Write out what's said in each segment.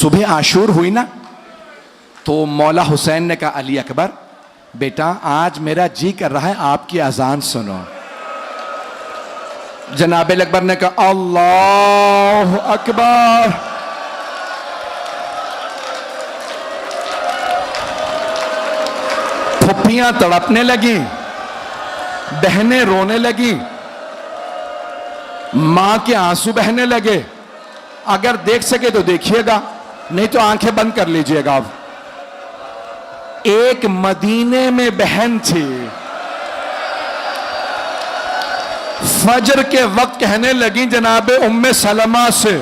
सुबह आशूर हुई ना, तो मौला हुसैन ने कहा अली अकबर बेटा आज मेरा जी कर रहा है आपकी अजान सुनो। जनाब अकबर ने कहा अल्लाह अकबर। फुफ्फियां तड़पने लगी, बहनें रोने लगी, मां के आंसू बहने लगे। अगर देख सके तो देखिएगा, नहीं तो आंखें बंद कर लीजिएगा। अब एक मदीने में बहन थी, फजर के वक्त कहने लगी जनाब उम्मे सलमा से,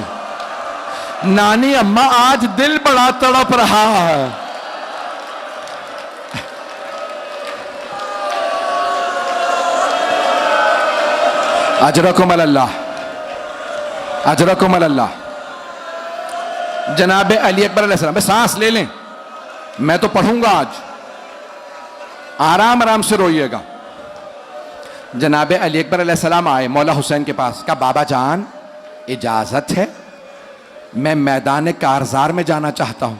नानी अम्मा आज दिल बड़ा तड़प रहा है। अजरकुम अल्लाह, अजरकुम अल्लाह। जनाब अली अकबर अलैहिस्सलाम, सांस ले लें, मैं तो पढ़ूंगा आज, आराम आराम से रोइएगा। जनाब अली अकबर अलैहिस्सलाम आए मौला हुसैन के पास, कहा बाबा जान इजाजत है, मैं मैदान कारजार में जाना चाहता हूं।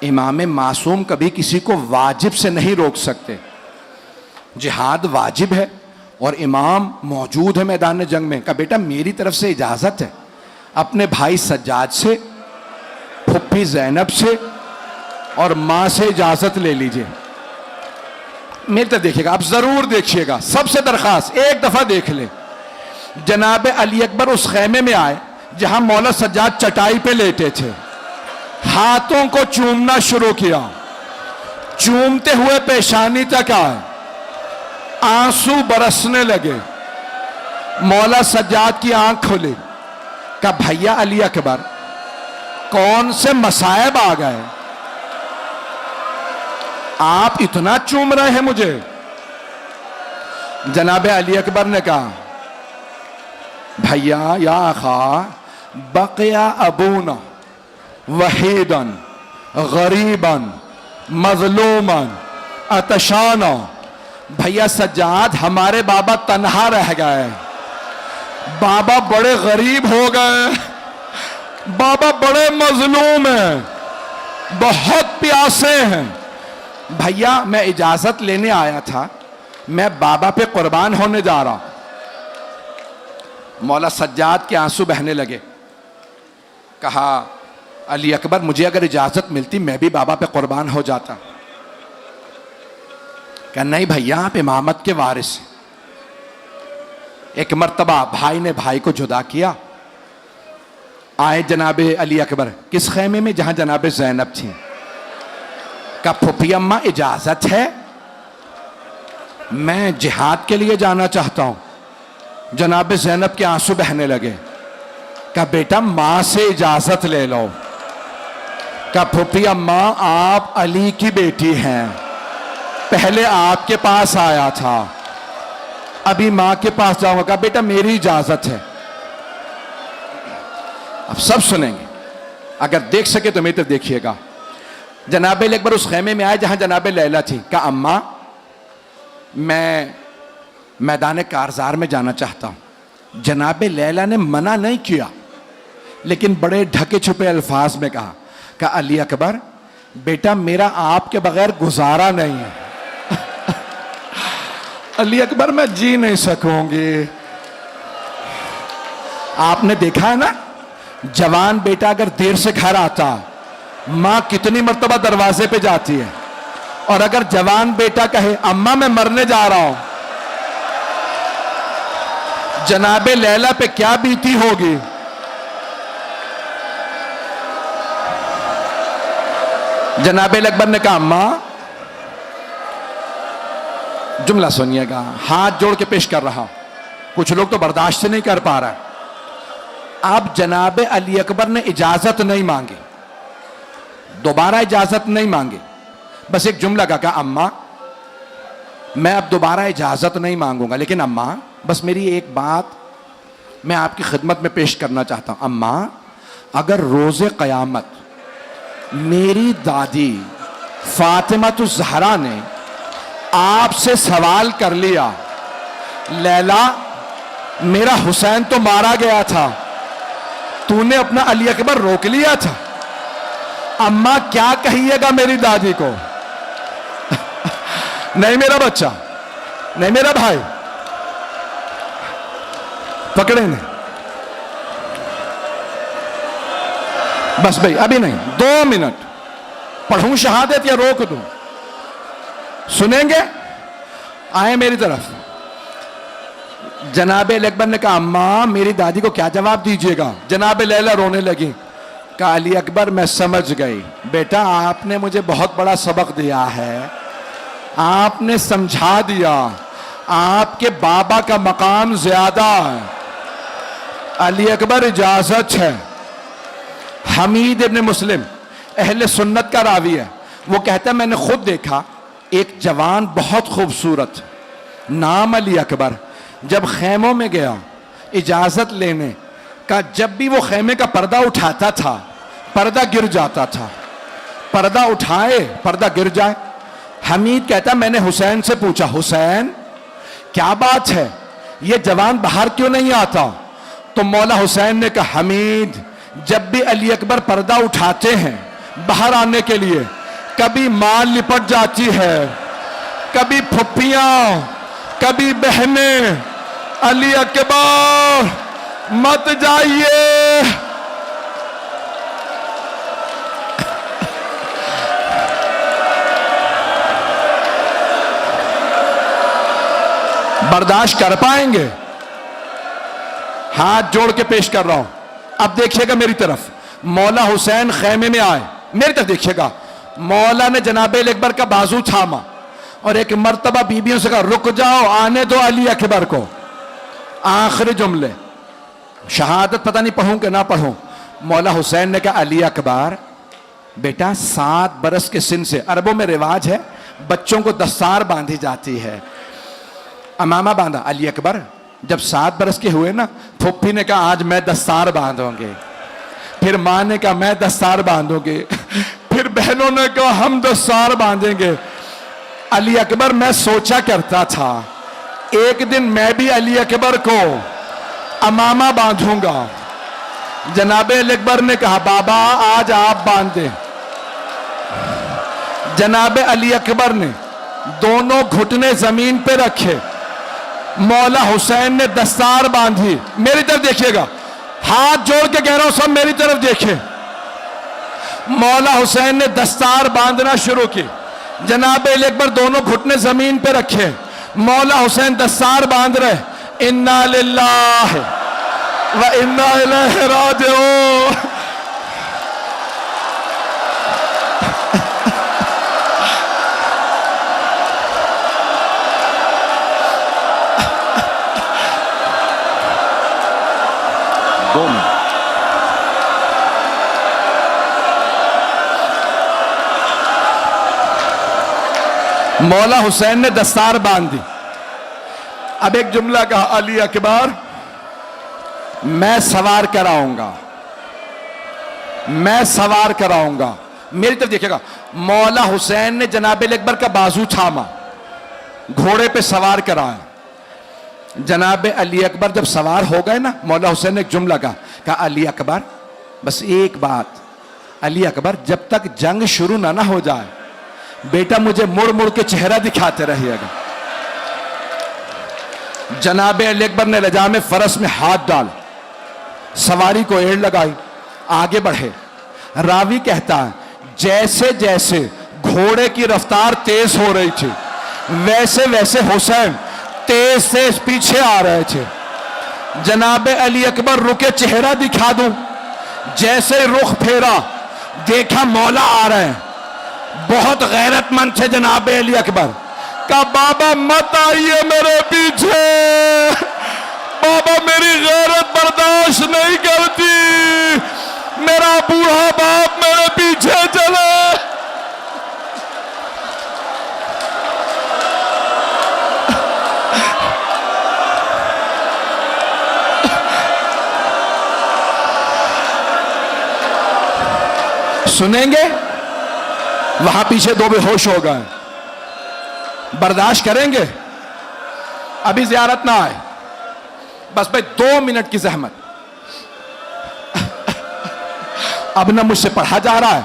इमाम मासूम कभी किसी को वाजिब से नहीं रोक सकते, जिहाद वाजिब है और इमाम मौजूद है मैदान जंग में। कहा बेटा मेरी तरफ से इजाजत है, अपने भाई सज्जाद से, फुप्पी जैनब से और मां से इजाजत ले लीजिए। मेरी तरफ देखिएगा, आप जरूर देखिएगा, सबसे दरखास्त एक दफा देख ले। जनाब अली अकबर उस खेमे में आए जहां मौला सज्जाद चटाई पे लेटे थे, हाथों को चूमना शुरू किया, चूमते हुए पेशानी तक आए, आंसू बरसने लगे। मौला सज्जाद की आंख खुली, कहा भैया अली अकबर कौन से मसायब आ गए, आप इतना चूम रहे हैं मुझे। जनाब अली अकबर ने कहा भैया या आखा बक़िया अबूना वहीदन गरीबन मजलूमन अतशाना। भैया सज्जाद हमारे बाबा तन्हा रह गए, बाबा बड़े गरीब हो गए, बाबा बड़े मजलूम हैं, बहुत प्यासे हैं। भैया मैं इजाजत लेने आया था, मैं बाबा पे कुर्बान होने जा रहा हूं। मौला सज्जाद के आंसू बहने लगे। कहा अली अकबर मुझे अगर इजाजत मिलती मैं भी बाबा पे कुर्बान हो जाता। कहा नहीं भैया आप इमामत के वारिस हैं। एक मर्तबा भाई ने भाई को जुदा किया, आए जनाब अली अकबर किस खेमे में जहां जनाब जैनब थी। का फुफी अम्मा इजाजत है, मैं जिहाद के लिए जाना चाहता हूं। जनाब जैनब के आंसू बहने लगे। का बेटा मां से इजाजत ले लो। का फुफी अम्मा आप अली की बेटी हैं, पहले आपके पास आया था, अभी मां के पास जाऊंगा। का बेटा मेरी इजाजत है। अब सब सुनेंगे, अगर देख सके तो मेरी तरफ देखिएगा। जनाब अकबर उस खेमे में आए जहां जनाब लैला थी। कहा अम्मा मैं मैदान कारजार में जाना चाहता हूं। जनाब लैला ने मना नहीं किया, लेकिन बड़े ढके छुपे अल्फाज में कहा अली अकबर बेटा मेरा आपके बगैर गुजारा नहीं है। अली अकबर मैं जी नहीं सकूंगी। आपने देखा है ना, जवान बेटा अगर देर से घर आता मां कितनी मर्तबा दरवाजे पे जाती है, और अगर जवान बेटा कहे अम्मा मैं मरने जा रहा हूं, जनाबे लैला पे क्या बीती होगी। जनाबे अकबर ने कहा अम्मा, जुमला सुनिएगा, हाथ जोड़ के पेश कर रहा हूं, कुछ लोग तो बर्दाश्त नहीं कर पा रहा है। अब जनाबे अली अकबर ने इजाजत नहीं मांगी, दोबारा इजाजत नहीं मांगी, बस एक जुमला कहा अम्मा मैं अब दोबारा इजाजत नहीं मांगूंगा, लेकिन अम्मा बस मेरी एक बात मैं आपकी खिदमत में पेश करना चाहता हूं। अम्मा अगर रोज़े क़यामत मेरी दादी फातिमा तो ज़हरा ने आपसे सवाल कर लिया, लैला मेरा हुसैन तो मारा गया था, तूने अपना अली अकबर रोक लिया था, अम्मा क्या कहिएगा मेरी दादी को? नहीं मेरा बच्चा, नहीं मेरा भाई, पकड़े नहीं। बस भाई अभी नहीं, 2 मिनट पढ़ूं शहादत या रोक दूं? सुनेंगे? आए मेरी तरफ। जनाबे अकबर ने कहा अम्मा मेरी दादी को क्या जवाब दीजिएगा? जनाबे लैला रोने लगी। कहा अली अकबर मैं समझ गई, बेटा आपने मुझे बहुत बड़ा सबक दिया है, आपने समझा दिया आपके बाबा का मकाम ज्यादा है। अली अकबर इजाजत है। हमीद इब्न मुस्लिम अहले सुन्नत का रावी है, वो कहता है मैंने खुद देखा एक जवान बहुत खूबसूरत, नाम अली अकबर, जब खैमों में गया इजाजत लेने का, जब भी वो खैमे का पर्दा उठाता था पर्दा गिर जाता था, पर्दा उठाए पर्दा गिर जाए। हमीद कहता मैंने हुसैन से पूछा हुसैन क्या बात है, ये जवान बाहर क्यों नहीं आता? तो मौला हुसैन ने कहा हमीद जब भी अली अकबर पर्दा उठाते हैं बाहर आने के लिए, कभी मां लिपट जाती है, कभी फुप्पियां, कभी बहनें। अली अकबर मत जाइए। बर्दाश्त कर पाएंगे? हाथ जोड़ के पेश कर रहा हूं। अब देखिएगा मेरी तरफ, मौला हुसैन खैमे में आए, मेरी तरफ देखिएगा। मौला ने जनाबे अकबर का बाजू थामा और एक मर्तबा बीबियों से कहा रुक जाओ, आने दो अली अकबर को। आखिरी जुमले, शहादत पता नहीं पढ़ूं कि ना पढ़ूं। मौला हुसैन ने कहा अली अकबर बेटा 7 बरस के सिन से, अरबों में रिवाज है बच्चों को दस्तार बांधी जाती है, अमामा बांधा। अली अकबर जब 7 बरस के हुए ना, फुप्पी ने कहा आज मैं दस्तार बांधूंगे, फिर मां ने कहा मैं दस्तार बांधूंगी, फिर बहनों ने कहा हम दस्तार बांधेंगे। अली अकबर मैं सोचा करता था एक दिन मैं भी अली अकबर को अमामा बांधूंगा। जनाबे अकबर ने कहा बाबा आज आप बांध दें। जनाबे अली अकबर ने दोनों घुटने जमीन पे रखे, मौला हुसैन ने दस्तार बांधी। मेरी तरफ देखिएगा, हाथ जोड़ के कह रहा हूं सब मेरी तरफ देखें। मौला हुसैन ने दस्तार बांधना शुरू की, जनाबे अकबर दोनों घुटने जमीन पे रखे, मौला हुसैन दस्तार बांध रहे। इन्ना लिल्लाह व इन्ना इलैहि राजिऊन। मौला हुसैन ने दस्तार बांध दी। अब एक जुमला कहा अली अकबर मैं सवार कराऊंगा, मैं सवार कराऊंगा। मेरी तरफ देखिएगा, मौला हुसैन ने जनाबे अकबर का बाजू थामा, घोड़े पे सवार कराया। जनाबे अली अकबर जब सवार हो गए ना, मौला हुसैन ने एक जुमला कहा अली अकबर बस एक बात, अली अकबर जब तक जंग शुरू ना हो जाए बेटा मुझे मुड़ मुड़ के चेहरा दिखाते रहिएगा। जनाबे अली अकबर ने लजामे फरस में हाथ डाल, सवारी को एड़ लगाई, आगे बढ़े। रावी कहता है जैसे जैसे घोड़े की रफ्तार तेज हो रही थी वैसे वैसे हुसैन तेज से पीछे आ रहे थे। जनाबे अली अकबर रुके चेहरा दिखा दूं, जैसे रुख फेरा देखा मौला आ रहे हैं, बहुत गैरतमंद थे जनाबे अली अकबर। का बाबा मत आइए मेरे पीछे, बाबा मेरी गैरत बर्दाश्त नहीं करती, मेरा बूढ़ा बाप मेरे पीछे चले। सुनेंगे? वहां पीछे 2 बेहोश हो गए, बर्दाश्त करेंगे? अभी ज़ियारत ना आए, बस भाई 2 मिनट की जहमत। अब ना मुझसे पढ़ा जा रहा है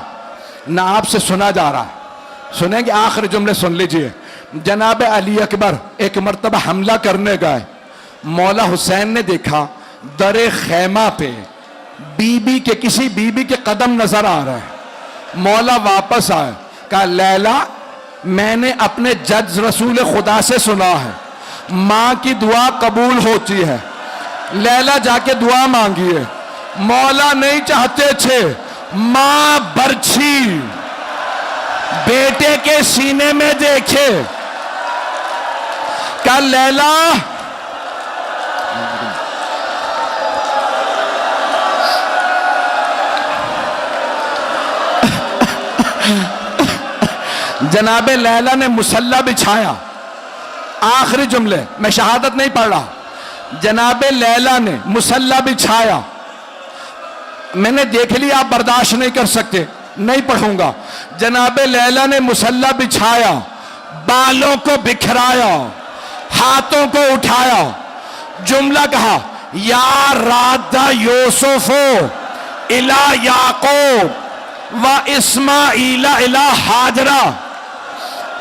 ना आपसे सुना जा रहा है। सुनेंगे, आखिरी जुमले सुन लीजिए। जनाब अली अकबर एक मर्तबा हमला करने गए। मौला हुसैन ने देखा दरे खैमा पे बीबी के, किसी बीबी के कदम नजर आ रहे हैं। मौला वापस आए, कहा लैला, मैंने अपने जज रसूल खुदा से सुना है मां की दुआ कबूल होती है, लैला जाके दुआ मांगिए। मौला नहीं चाहते थे मां बरछी बेटे के सीने में देखे। कहा लैला, जनाबे लैला ने मुसल्ला बिछाया। आखिरी जुमले, मैं शहादत नहीं पढ़ रहा। जनाबे लैला ने मुसल्ला बिछाया। मैंने देख लिया आप बर्दाश्त नहीं कर सकते, नहीं पढ़ूंगा। जनाबे लैला ने मुसल्ला बिछाया, बालों को बिखराया, हाथों को उठाया, जुमला कहा या रादा यूसुफो इला याकूब व इस्माइला इला हाजरा।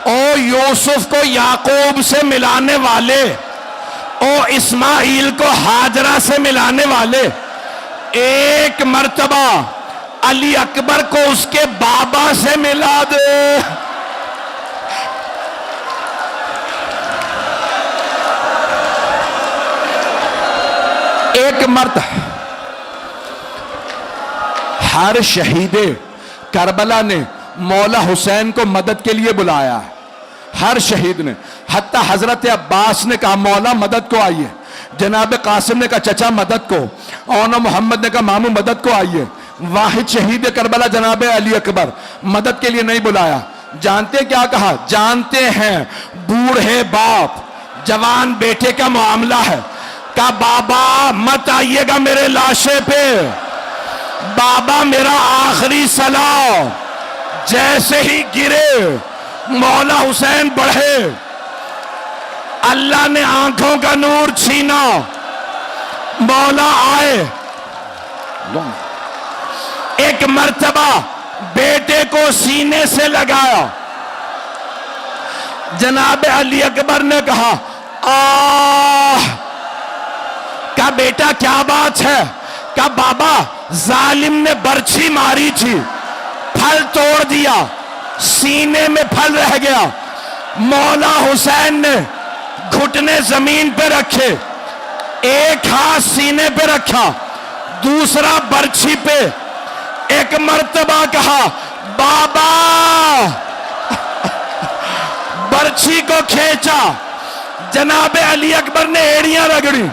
ओ यूसुफ को याकूब से मिलाने वाले, ओ इस्माइल को हाजरा से मिलाने वाले, एक मर्तबा अली अकबर को उसके बाबा से मिला दे। एक मर्तबा हर शहीदे करबला ने मौला हुसैन को मदद के लिए बुलाया है। हर शहीद ने, हत्ता हजरत अब्बास ने कहा मौला मदद को आइए, जनाब कासिम ने कहा चचा मदद को, और मोहम्मद ने कहा मामू मदद को आइए। वाहिद शहीद करबला जनाब अली अकबर मदद के लिए नहीं बुलाया। जानते क्या कहा? जानते हैं बूढ़े बाप जवान बेटे का मामला है। कहा बाबा मत आइएगा मेरे लाशे पे, बाबा मेरा आखिरी सलाम। जैसे ही गिरे मौला हुसैन बढ़े, अल्लाह ने आंखों का नूर छीना, मौला आए, एक मर्तबा बेटे को सीने से लगाया। जनाब अली अकबर ने कहा आह, का बेटा क्या बात है? का बाबा जालिम ने बर्छी मारी थी, फल तोड़ दिया, सीने में फल रह गया। मौला हुसैन ने घुटने जमीन पे रखे, एक हाथ सीने पे रखा, दूसरा बर्छी पे, एक मर्तबा कहा बाबा, बर्छी को खींचा। जनाबे अली अकबर ने एड़ियां रगड़ी,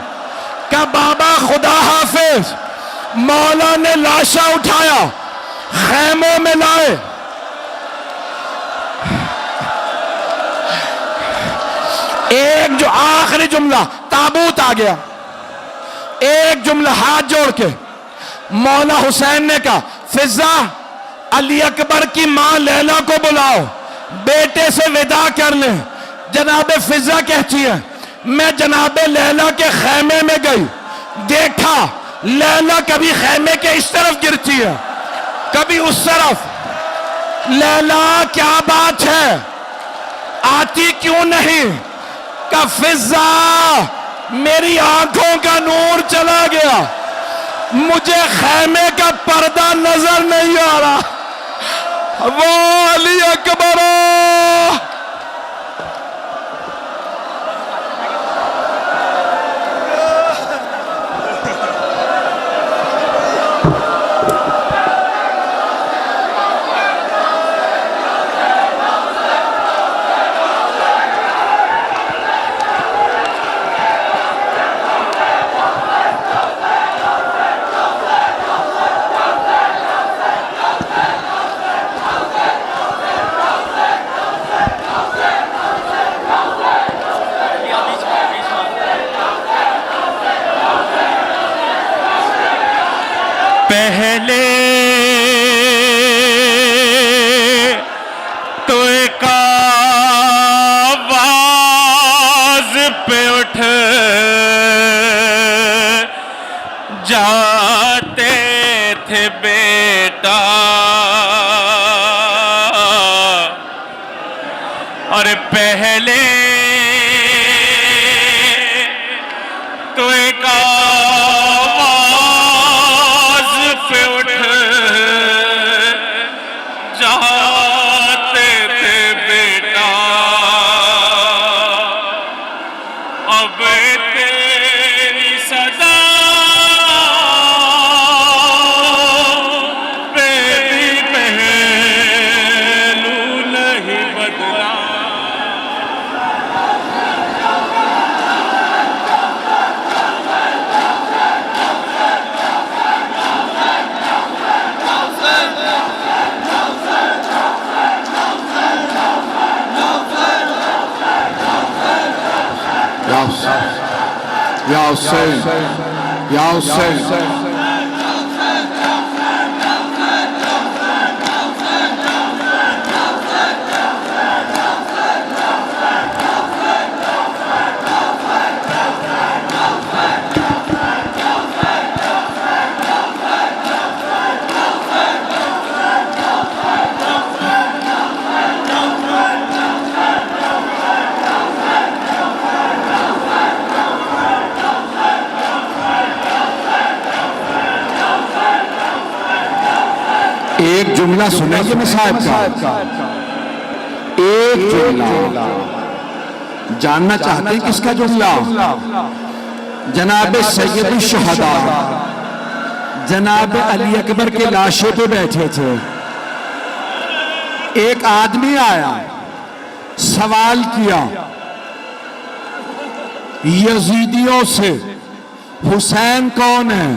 कहा बाबा खुदा हाफिज। मौला ने लाशा उठाया, खैमों में लाए, एक जो आखिरी जुमला, ताबूत आ गया। एक जुमला हाथ जोड़ के मौला हुसैन ने कहा फिजा अली अकबर की मां लैला को बुलाओ, बेटे से विदा कर ले। जनाबे फिजा कहती है मैं जनाबे लैला के खैमे में गई, देखा लैला कभी खैमे के इस तरफ गिरती है, कभी उस तरफ। लैला क्या बात है, आती क्यों नहीं? का फिजा मेरी आंखों का नूर चला गया, मुझे खैमे का पर्दा नजर नहीं आ रहा। वो अली अकबर या हुसैन, या हुसैन। एक जुमला सुनेंगे मैं साहब का, एक जुमला जानना चाहते हैं किसका जुमला? जनाब सैयद शुहदा जनाब अली अकबर के लाशे पे बैठे थे। एक आदमी आया, सवाल किया यजीदियों से, हुसैन कौन है?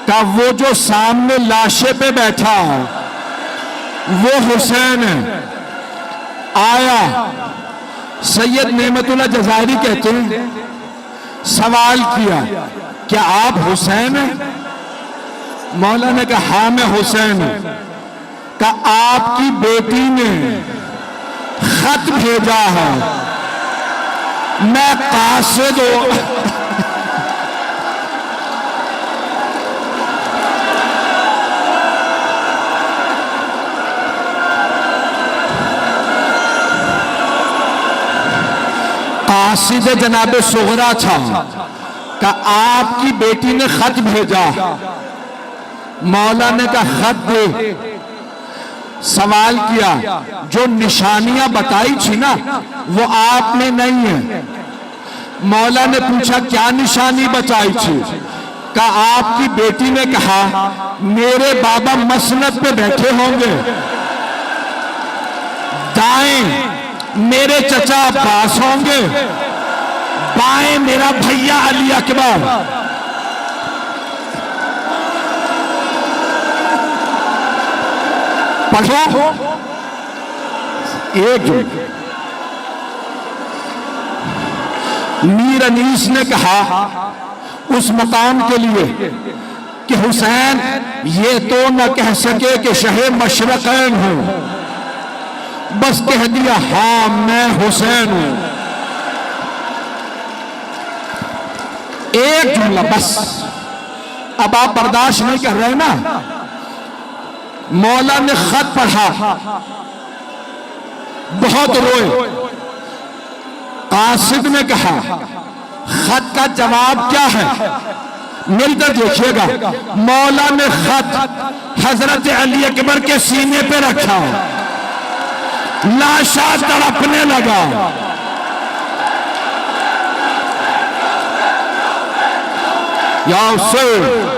का वो जो सामने लाशे पे बैठा है वो हुसैन है। आया सैयद नेमतुल्लाह जज़ायरी कहते हैं, सवाल किया क्या आप हुसैन हैं? मौला ने कहा हाँ मैं हुसैन हूं। का आपकी बेटी ने खत भेजा है, मैं कासिद हूं। कासिद जनाब सुगरा था। का आपकी बेटी ने खत भेजा। मौला ने कहा खत दे। सवाल किया जो निशानियां बताई थी ना वो आपने नहीं है। मौला ने पूछा क्या निशानी बताई थी? का आपकी बेटी ने कहा मेरे बाबा मसनद पे बैठे होंगे, दाएं मेरे चचा अब्बास होंगे, बाएं मेरा भैया अली अकबर। पढ़ो एक। मीर अनीस ने कहा उस मकाम के लिए कि हुसैन ये तो न कह सके कि शहे मशरक़ैन हूं, बस कह दिया हाँ मैं हुसैन हूं। एक जुमला बस। अब आप बर्दाश्त नहीं कर रहे ना। मौला ने खत पढ़ा, बहुत रोए। कासिद ने कहा खत का जवाब क्या है? मिलकर देखिएगा। मौला ने खत हजरत अली अकबर के सीने पे रखा, लाशा तड़पने लगा। या हुसैन,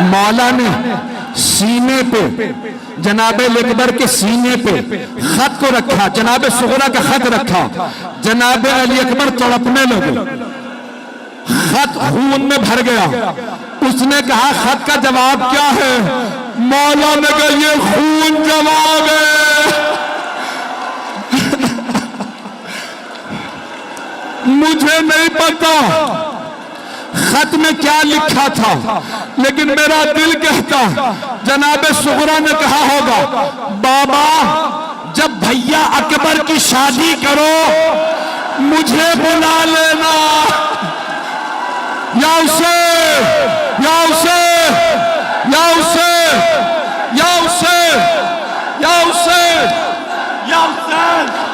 मौला ने सीने पे जनाब अकबर के सीने पे खत को रखा, जनाब सुगरा का खत रखा। जनाब अली अकबर तड़पने लगे, खत खून में भर गया। उसने कहा खत का जवाब क्या है? मौला ने कहा ये खून जवाब है। मुझे नहीं पता खत में क्या लिखा था, लेकिन मेरा दिल कहता जनाब सुगरा ने कहा होगा बाबा जब भैया अकबर की शादी करो मुझे बुला लेना। या हुसैन, या हुसैन, या हुसैन, या हुसैन, या हुसैन, या हुसैन।